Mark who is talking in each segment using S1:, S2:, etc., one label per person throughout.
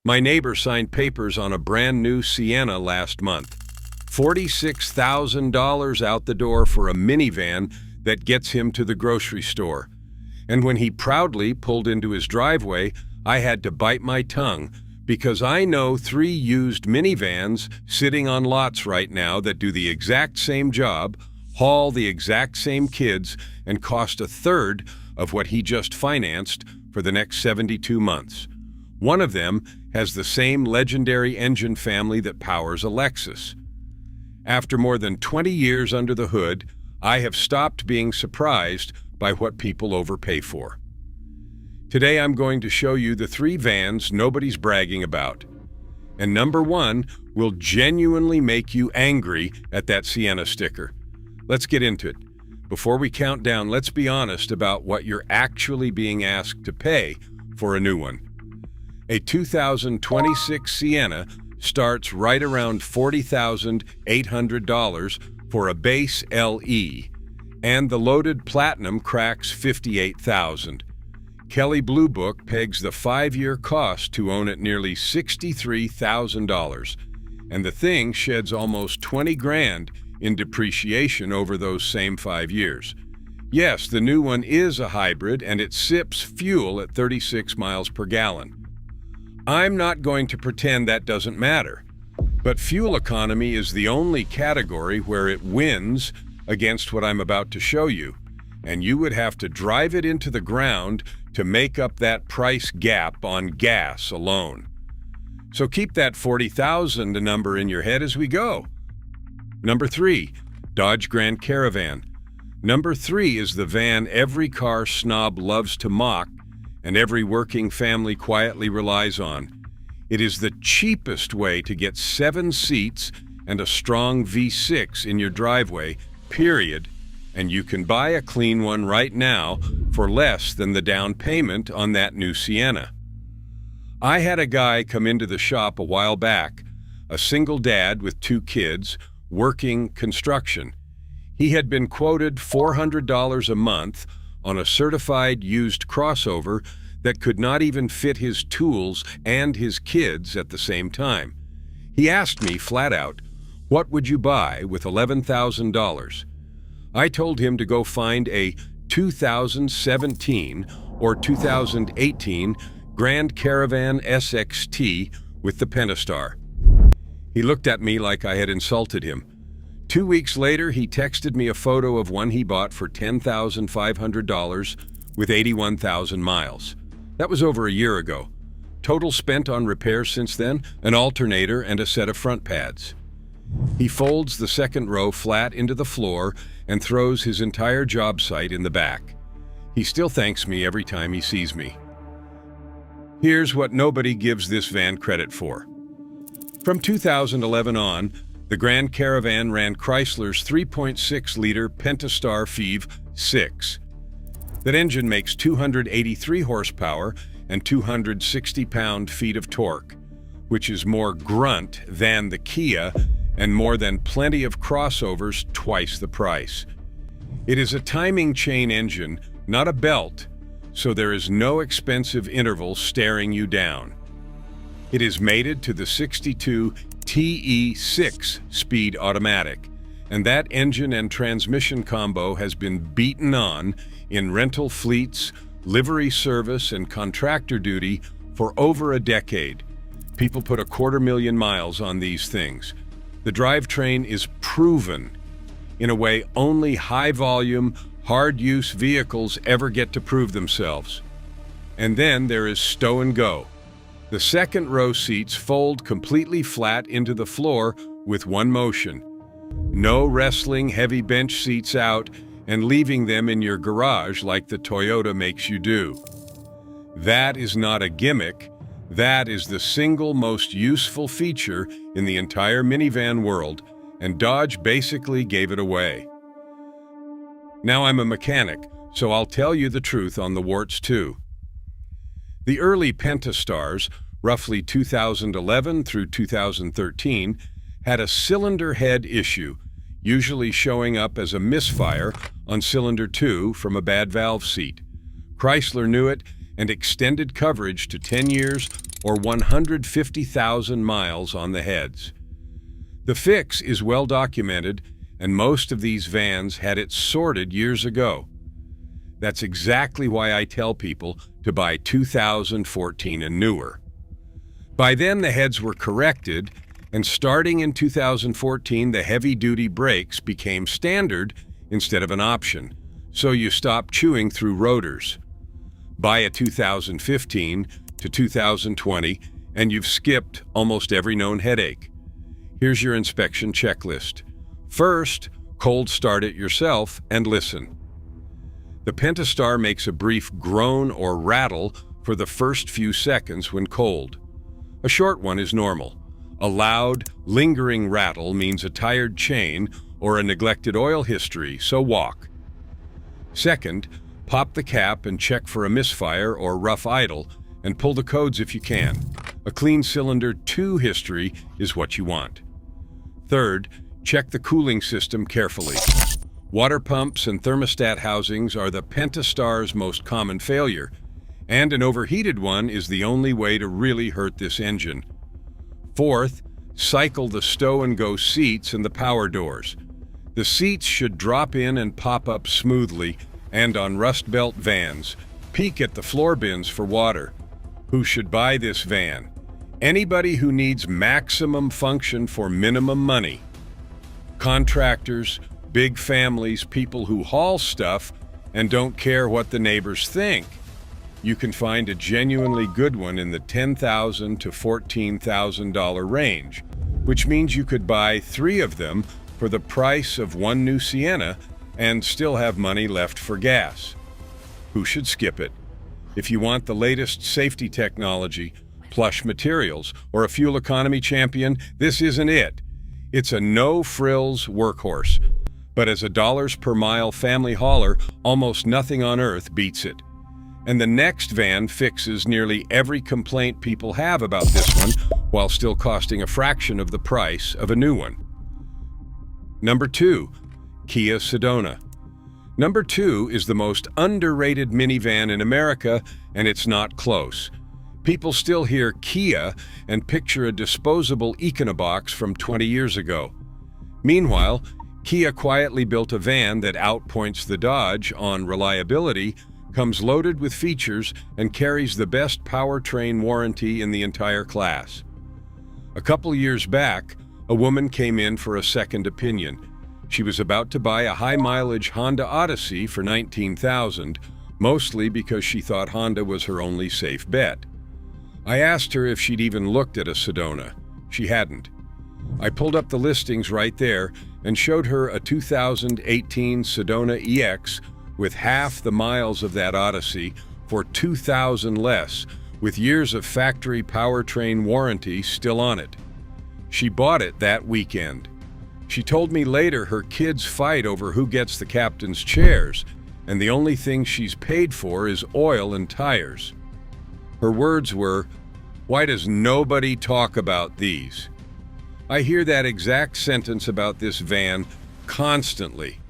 S1: My neighbor signed papers on a brand new Sienna last month. $46,000 out the door for a minivan that gets him to the grocery store. And when he proudly pulled into his driveway, I had to bite my tongue because I know 3 used minivans sitting on lots right now that do the exact same job, haul the exact same kids, and cost a third of what he just financed for the next 72 months. One of them has the same legendary engine family that powers a Lexus. After more than 20 years under the hood, I have stopped being surprised by what people overpay for. Today I'm going to show you the 3 vans nobody's bragging about. And number 1 will genuinely make you angry at that Sienna sticker. Let's get into it. Before we count down, let's be honest about what you're actually being asked to pay for a new one. A 2026 Sienna starts right around $40,800 for a base LE, and the loaded Platinum cracks $58,000. Kelley Blue Book pegs the 5-year cost to own at nearly $63,000, and the thing sheds almost $20,000 in depreciation over those same 5 years. Yes, the new one is a hybrid, and it sips fuel at 36 miles per gallon. I'm not going to pretend that doesn't matter, but fuel economy is the only category where it wins against what I'm about to show you, and you would have to drive it into the ground to make up that price gap on gas alone. So keep that 40,000 number in your head as we go. Number 3, Dodge Grand Caravan. Number 3 is the van every car snob loves to mock and every working family quietly relies on. It is the cheapest way to get 7 seats and a strong V6 in your driveway, period, and you can buy a clean one right now for less than the down payment on that new Sienna. I had a guy come into the shop a while back, a single dad with 2 kids, working construction. He had been quoted $400 a month on a certified used crossover that could not even fit his tools and his kids at the same time. He asked me flat out, "What would you buy with $11,000? I told him to go find a 2017 or 2018 Grand Caravan SXT with the Pentastar. He looked at me like I had insulted him. 2 weeks later, he texted me a photo of one he bought for $10,500 with 81,000 miles. That was over a year ago. Total spent on repairs since then, an alternator and a set of front pads. He folds the second row flat into the floor and throws his entire job site in the back. He still thanks me every time he sees me. Here's what nobody gives this van credit for. From 2011 on, the Grand Caravan ran Chrysler's 3.6-liter Pentastar Fev 6. That engine makes 283 horsepower and 260 pound-feet of torque, which is more grunt than the Kia and more than plenty of crossovers twice the price. It is a timing chain engine, not a belt, so there is no expensive interval staring you down. It is mated to the 62 TE6 speed automatic, and that engine and transmission combo has been beaten on in rental fleets, livery service, and contractor duty for over a decade. People put 250,000 miles on these things. The drivetrain is proven in a way only high-volume, hard-use vehicles ever get to prove themselves. And then there is stow and go. The second row seats fold completely flat into the floor with one motion. No wrestling heavy bench seats out and leaving them in your garage like the Toyota makes you do. That is not a gimmick. That is the single most useful feature in the entire minivan world, and Dodge basically gave it away. Now I'm a mechanic, so I'll tell you the truth on the warts too. The early Pentastars, roughly 2011 through 2013, had a cylinder head issue, usually showing up as a misfire on cylinder 2 from a bad valve seat. Chrysler knew it and extended coverage to 10 years or 150,000 miles on the heads. The fix is well documented, and most of these vans had it sorted years ago. That's exactly why I tell people to buy 2014 and newer. By then, the heads were corrected, and starting in 2014, the heavy-duty brakes became standard instead of an option, so you stop chewing through rotors. Buy a 2015 to 2020, and you've skipped almost every known headache. Here's your inspection checklist. First, cold start it yourself and listen. The Pentastar makes a brief groan or rattle for the first few seconds when cold. A short one is normal. A loud, lingering rattle means a tired chain or a neglected oil history, so walk. Second, pop the cap and check for a misfire or rough idle, and pull the codes if you can. A clean cylinder 2 history is what you want. Third, check the cooling system carefully. Water pumps and thermostat housings are the Pentastar's most common failure, and an overheated one is the only way to really hurt this engine. Fourth, cycle the stow-and-go seats and the power doors. The seats should drop in and pop up smoothly, and on Rust Belt vans, peek at the floor bins for water. Who should buy this van? Anybody who needs maximum function for minimum money. Contractors, big families, people who haul stuff and don't care what the neighbors think. You can find a genuinely good one in the $10,000 to $14,000 range, which means you could buy 3 of them for the price of one new Sienna and still have money left for gas. Who should skip it? If you want the latest safety technology, plush materials, or a fuel economy champion, this isn't it. It's a no-frills workhorse. But as a dollars per mile family hauler, almost nothing on earth beats it. And the next van fixes nearly every complaint people have about this one, while still costing a fraction of the price of a new one. Number 2, Kia Sedona. Number 2 is the most underrated minivan in America, and it's not close. People still hear Kia and picture a disposable Econobox from 20 years ago. Meanwhile, Kia quietly built a van that outpoints the Dodge on reliability, comes loaded with features, and carries the best powertrain warranty in the entire class. A couple years back, a woman came in for a second opinion. She was about to buy a high-mileage Honda Odyssey for $19,000, mostly because she thought Honda was her only safe bet. I asked her if she'd even looked at a Sedona. She hadn't. I pulled up the listings right there and showed her a 2018 Sedona EX with half the miles of that Odyssey for $2,000 less, with years of factory powertrain warranty still on it. She bought it that weekend. She told me later her kids fight over who gets the captain's chairs, and the only thing she's paid for is oil and tires. Her words were, "Why does nobody talk about these?" I hear that exact sentence about this van constantly.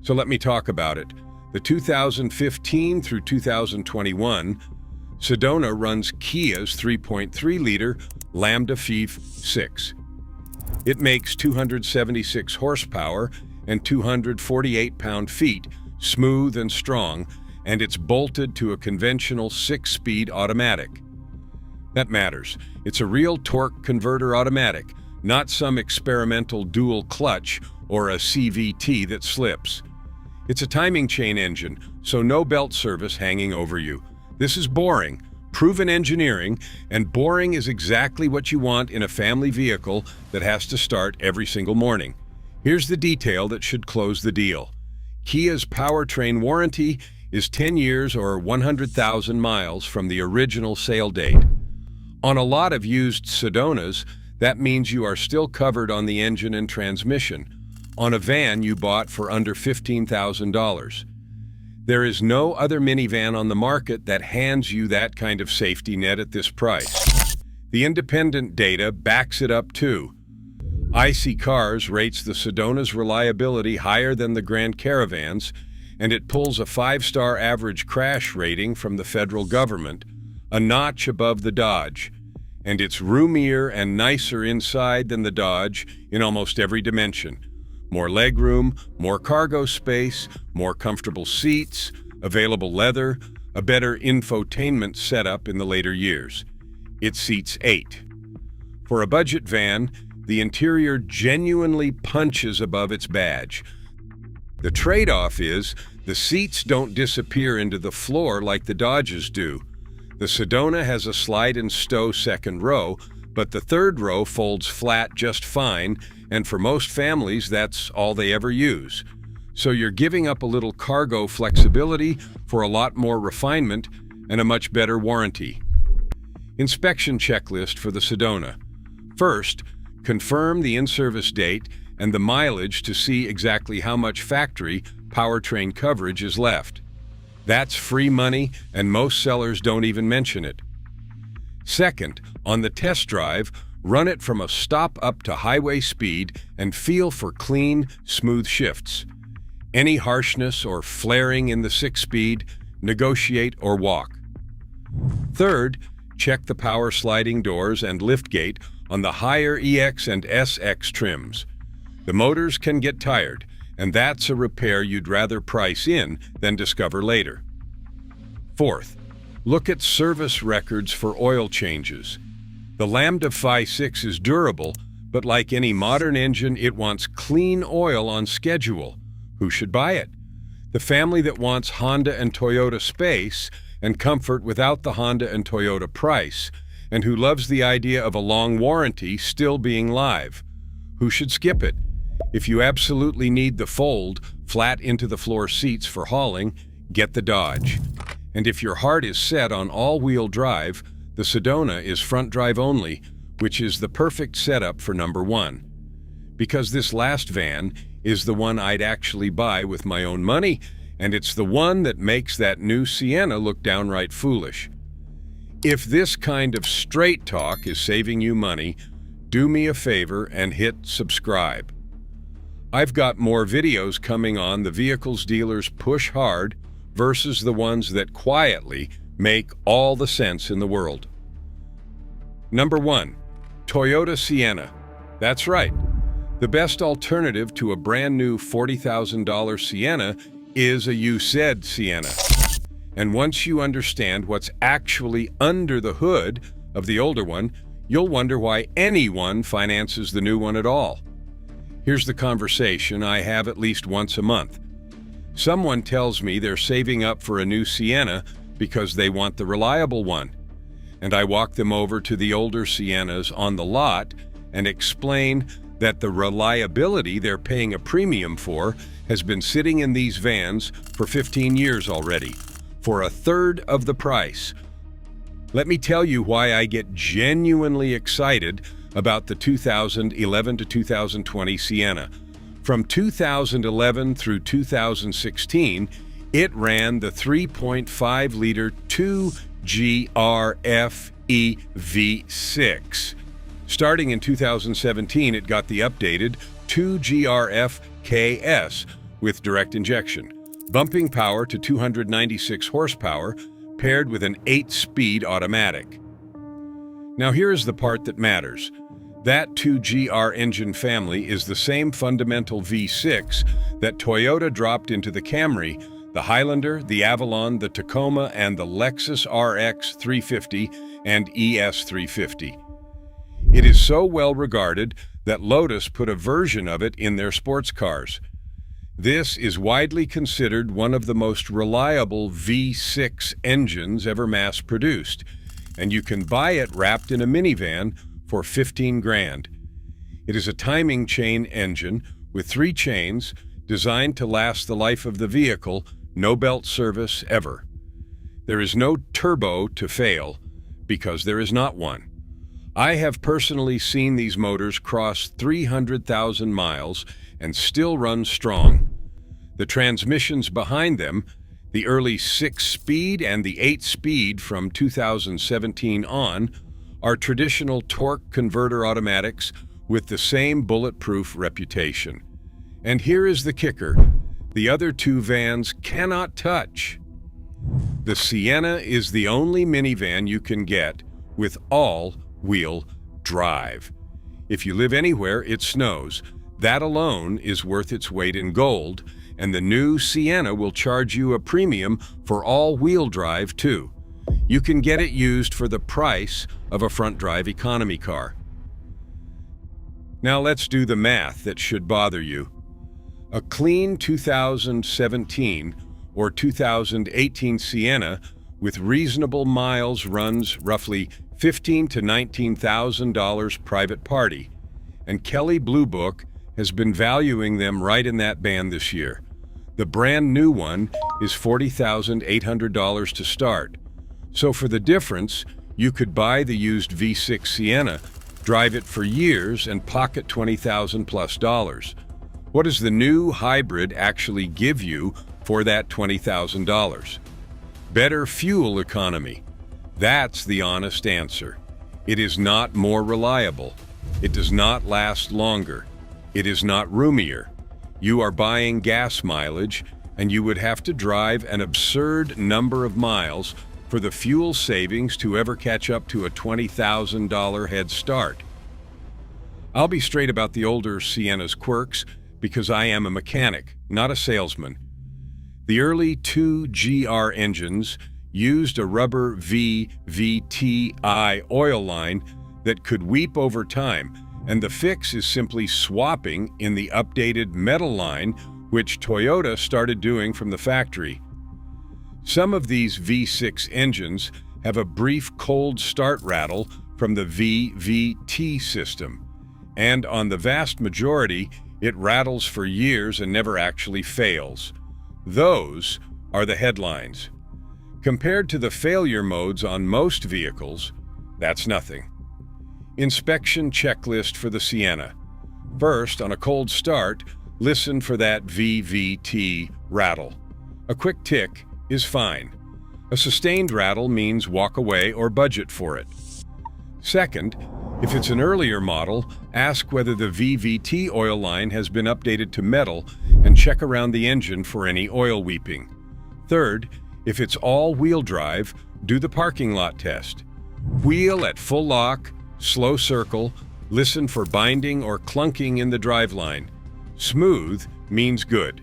S1: So let me talk about it. The 2015 through 2021, Sedona runs Kia's 3.3-liter Lambda Fief 6. It makes 276 horsepower and 248 pound-feet, smooth and strong, and it's bolted to a conventional 6-speed automatic. That matters. It's a real torque converter automatic, not some experimental dual clutch or a CVT that slips. It's a timing chain engine, so no belt service hanging over you. This is boring, proven engineering, and boring is exactly what you want in a family vehicle that has to start every single morning. Here's the detail that should close the deal. Kia's powertrain warranty is 10 years or 100,000 miles from the original sale date. On a lot of used Sedonas, that means you are still covered on the engine and transmission, on a van you bought for under $15,000. There is no other minivan on the market that hands you that kind of safety net at this price. The independent data backs it up too. IC Cars rates the Sedona's reliability higher than the Grand Caravans, and it pulls a 5-star average crash rating from the federal government, a notch above the Dodge. And it's roomier and nicer inside than the Dodge in almost every dimension. More legroom, more cargo space, more comfortable seats, available leather, a better infotainment setup in the later years. It seats 8. For a budget van, the interior genuinely punches above its badge. The trade-off is the seats don't disappear into the floor like the Dodges do. The Sedona has a slide and stow second row, but the third row folds flat just fine, and for most families, that's all they ever use. So you're giving up a little cargo flexibility for a lot more refinement and a much better warranty. Inspection checklist for the Sedona. First, confirm the in-service date and the mileage to see exactly how much factory powertrain coverage is left. That's free money, and most sellers don't even mention it. Second, on the test drive, run it from a stop up to highway speed and feel for clean, smooth shifts. Any harshness or flaring in the 6-speed, negotiate or walk. Third, check the power sliding doors and liftgate on the higher EX and SX trims. The motors can get tired, and that's a repair you'd rather price in than discover later. Fourth, look at service records for oil changes. The Lambda Phi 6 is durable, but like any modern engine, it wants clean oil on schedule. Who should buy it? The family that wants Honda and Toyota space and comfort without the Honda and Toyota price, and who loves the idea of a long warranty still being live. Who should skip it? If you absolutely need the fold, flat into the floor seats for hauling, get the Dodge. And if your heart is set on all-wheel drive, the Sedona is front drive only, which is the perfect setup for number 1. Because this last van is the one I'd actually buy with my own money, and it's the one that makes that new Sienna look downright foolish. If this kind of straight talk is saving you money, do me a favor and hit subscribe. I've got more videos coming on the vehicles dealers push hard versus the ones that quietly make all the sense in the world. Number 1, Toyota Sienna. That's right. The best alternative to a brand new $40,000 Sienna is a you said Sienna. And once you understand what's actually under the hood of the older one, you'll wonder why anyone finances the new one at all. Here's the conversation I have at least once a month. Someone tells me they're saving up for a new Sienna because they want the reliable one. And I walk them over to the older Siennas on the lot and explain that the reliability they're paying a premium for has been sitting in these vans for 15 years already, for a third of the price. Let me tell you why I get genuinely excited about the 2011 to 2020 Sienna. From 2011 through 2016, it ran the 3.5-liter 2GRFE V6. Starting in 2017, it got the updated 2GRF-KS with direct injection, bumping power to 296 horsepower, paired with an 8-speed automatic. Now here's the part that matters. That 2GR engine family is the same fundamental V6 that Toyota dropped into the Camry, the Highlander, the Avalon, the Tacoma, and the Lexus RX 350 and ES 350. It is so well regarded that Lotus put a version of it in their sports cars. This is widely considered one of the most reliable V6 engines ever mass-produced, and you can buy it wrapped in a minivan for 15 grand. It is a timing chain engine with 3 chains designed to last the life of the vehicle, no belt service ever. There is no turbo to fail, because there is not one. I have personally seen these motors cross 300,000 miles and still run strong. The transmissions behind them, the early 6-speed and the 8-speed from 2017 on, are traditional torque converter automatics with the same bulletproof reputation. And here is the kicker. The other two vans cannot touch. The Sienna is the only minivan you can get with all-wheel drive. If you live anywhere it snows, that alone is worth its weight in gold, and the new Sienna will charge you a premium for all-wheel drive too. You can get it used for the price of a front-drive economy car. Now let's do the math that should bother you. A clean 2017 or 2018 Sienna with reasonable miles runs roughly $15,000 to $19,000 private party, and Kelley Blue Book has been valuing them right in that band this year. The brand new one is $40,800 to start. So for the difference, you could buy the used V6 Sienna, drive it for years, and pocket $20,000 plus. What does the new hybrid actually give you for that $20,000? Better fuel economy. That's the honest answer. It is not more reliable. It does not last longer. It is not roomier. You are buying gas mileage, and you would have to drive an absurd number of miles for the fuel savings to ever catch up to a $20,000 head start. I'll be straight about the older Sienna's quirks because I am a mechanic, not a salesman. The early 2GR engines used a rubber VVTi oil line that could weep over time, and the fix is simply swapping in the updated metal line, which Toyota started doing from the factory. Some of these V6 engines have a brief cold start rattle from the VVT system, and on the vast majority, it rattles for years and never actually fails. Those are the headlines. Compared to the failure modes on most vehicles, that's nothing. Inspection checklist for the Sienna. First, on a cold start, listen for that VVT rattle. A quick tick is fine. A sustained rattle means walk away or budget for it. Second, if it's an earlier model, ask whether the VVT oil line has been updated to metal and check around the engine for any oil weeping. Third, if it's all-wheel drive, do the parking lot test. Wheel at full lock, slow circle, listen for binding or clunking in the driveline. Smooth means good.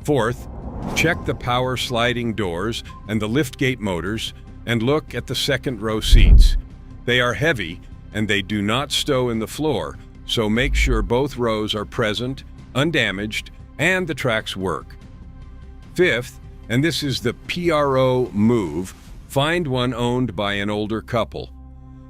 S1: Fourth, check the power sliding doors and the liftgate motors and look at the second row seats. They are heavy and they do not stow in the floor, so make sure both rows are present, undamaged, and the tracks work. Fifth, and this is the PRO move, find one owned by an older couple.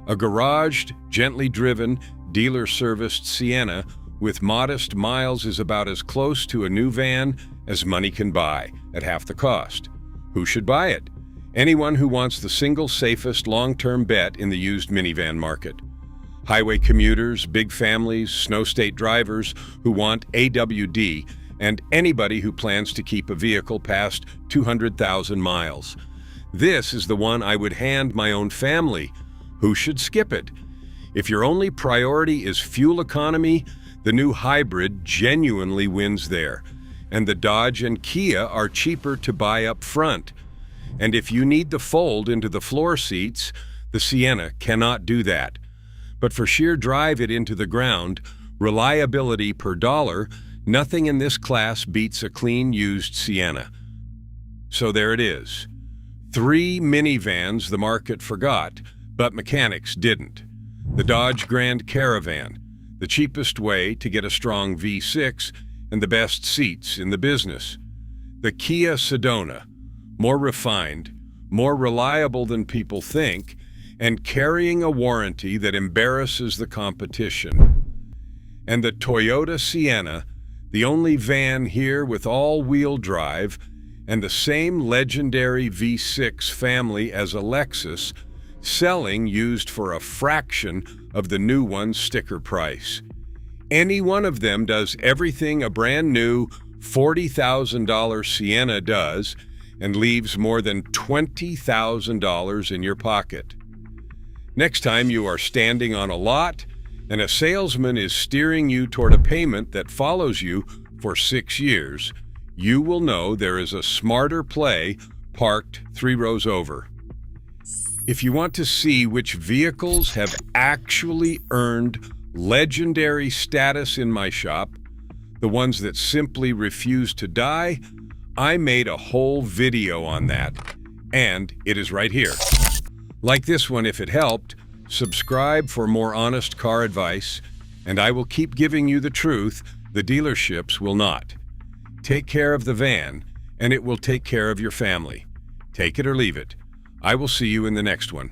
S1: A garaged, gently driven, dealer-serviced Sienna with modest miles is about as close to a new van as money can buy, at half the cost. Who should buy it? Anyone who wants the single safest long-term bet in the used minivan market. Highway commuters, big families, snow state drivers who want AWD, and anybody who plans to keep a vehicle past 200,000 miles. This is the one I would hand my own family. Who should skip it? If your only priority is fuel economy, the new hybrid genuinely wins there, and the Dodge and Kia are cheaper to buy up front. And if you need the fold into the floor seats, the Sienna cannot do that. But for sheer drive it into the ground, reliability per dollar, nothing in this class beats a clean used Sienna. So there it is. 3 minivans the market forgot, but mechanics didn't. The Dodge Grand Caravan, the cheapest way to get a strong V6 and the best seats in the business. The Kia Sedona, more refined, more reliable than people think, and carrying a warranty that embarrasses the competition. And the Toyota Sienna, the only van here with all-wheel drive and the same legendary V6 family as a Lexus, selling used for a fraction of the new one's sticker price. Any one of them does everything a brand new $40,000 Sienna does and leaves more than $20,000 in your pocket. Next time you are standing on a lot and a salesman is steering you toward a payment that follows you for 6 years, you will know there is a smarter play parked 3 rows over. If you want to see which vehicles have actually earned legendary status in my shop, the ones that simply refuse to die, I made a whole video on that, and it is right here. Like this one if it helped, subscribe for more honest car advice, and I will keep giving you the truth the dealerships will not. Take care of the van, and it will take care of your family. Take it or leave it. I will see you in the next one.